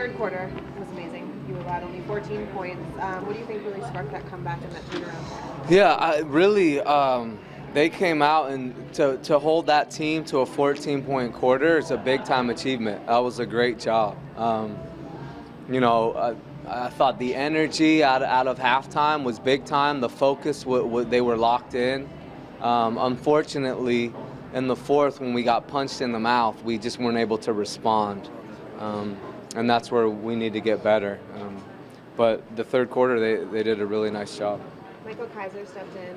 third quarter was amazing. You allowed only 14 points. What do you think really sparked that comeback and that turnaround? Yeah, they came out, and to hold that team to a 14-point quarter is a big-time achievement. That was a great job. I thought the energy out of halftime was big time. The focus, they were locked in. Unfortunately, in the fourth, when we got punched in the mouth, we just weren't able to respond. And that's where we need to get better. But the third quarter, they did a really nice job. Michael Kaiser stepped in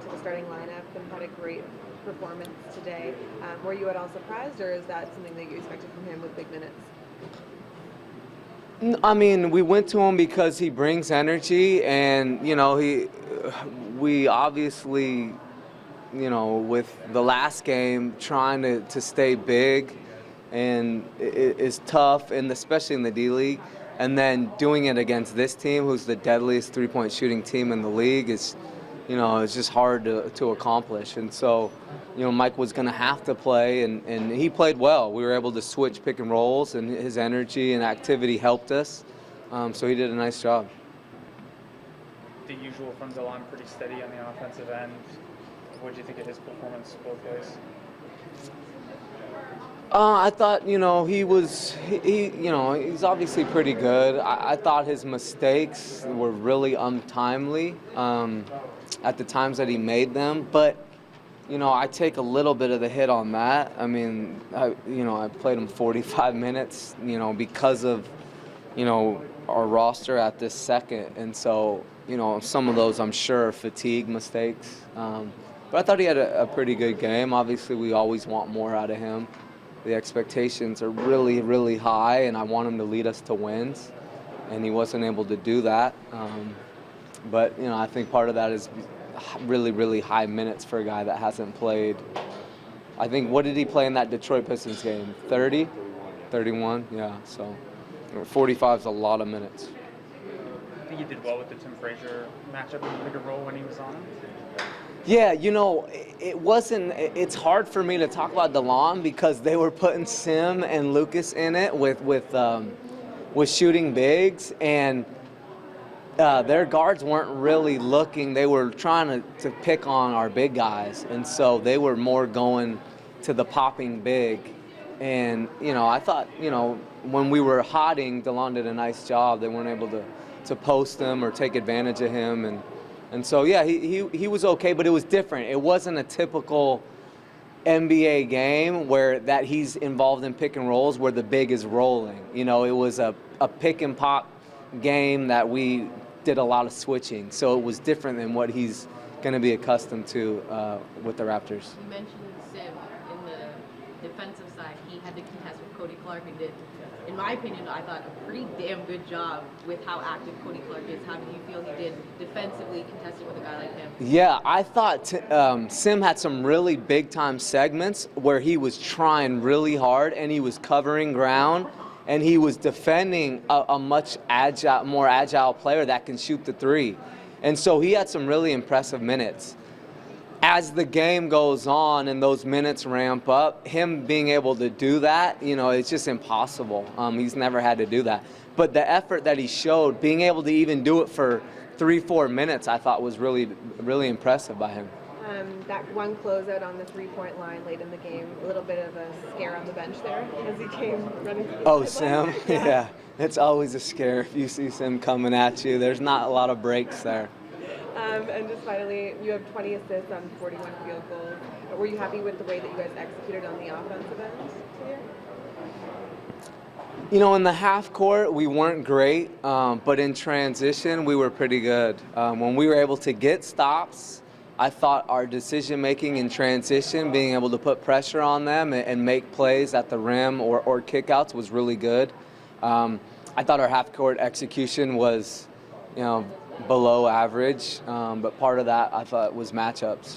to the starting lineup and had a great performance today. Were you at all surprised, or is that something that you expected from him with big minutes? I mean, we went to him because he brings energy, and we obviously, with the last game, trying to stay big, and it is tough, and especially in the D League, and then doing it against this team, who's the deadliest three-point shooting team in the league, is, it's just hard to accomplish. And so, Mike was going to have to play, and he played well. We were able to switch pick and rolls, and his energy and activity helped us. So he did a nice job. The usual from Delon, pretty steady on the offensive end. What did you think of his performance both ways? I thought, he's obviously pretty good. I thought his mistakes were really untimely at the times that he made them, but I take a little bit of the hit on that. I mean, I played him 45 minutes, because of, our roster at this second. And so, some of those, I'm sure, are fatigue mistakes. But I thought he had a pretty good game. Obviously, we always want more out of him. The expectations are really, really high, and I want him to lead us to wins. And he wasn't able to do that. But, I think part of that is really, really high minutes for a guy that hasn't played. I think, what did he play in that Detroit Pistons game? 30? 31? Yeah, so 45 is a lot of minutes. I think he did well with the Tim Frazier matchup in the bigger role when he was on him. Yeah, it's hard for me to talk about DeLon because they were putting Sim and Lucas in it with shooting bigs, and their guards weren't really looking. They were trying to pick on our big guys, and so they were more going to the popping big. And, I thought, when we were hotting, DeLon did a nice job. They weren't able to post him or take advantage of him. And so, yeah, he was okay, but it was different. It wasn't a typical NBA game where that he's involved in pick and rolls where the big is rolling. It was a pick and pop game that we did a lot of switching. So it was different than what he's going to be accustomed to with the Raptors. You mentioned Sim in the defensive side. He had to contest with Cody Clark and did, in my opinion, I thought a pretty damn good job with how active Cody Clark is. How do you feel he did defensively contesting with a guy like him? Yeah, I thought Sim had some really big-time segments where he was trying really hard and he was covering ground and he was defending a much more agile player that can shoot the three. And so he had some really impressive minutes. As the game goes on and those minutes ramp up, him being able to do that, it's just impossible. He's never had to do that. But the effort that he showed, being able to even do it for 3-4 minutes, I thought was really, really impressive by him. That one closeout on the three-point line late in the game, a little bit of a scare on the bench there as he came running through the sideline. Sim? Yeah. It's always a scare if you see Sim coming at you. There's not a lot of breaks there. And just finally, you have 20 assists on 41 field goals. Were you happy with the way that you guys executed on the offensive end today? In the half court, we weren't great, but in transition, we were pretty good. When we were able to get stops, I thought our decision-making in transition, being able to put pressure on them and make plays at the rim or kickouts was really good. I thought our half-court execution was, below average, but part of that I thought was matchups.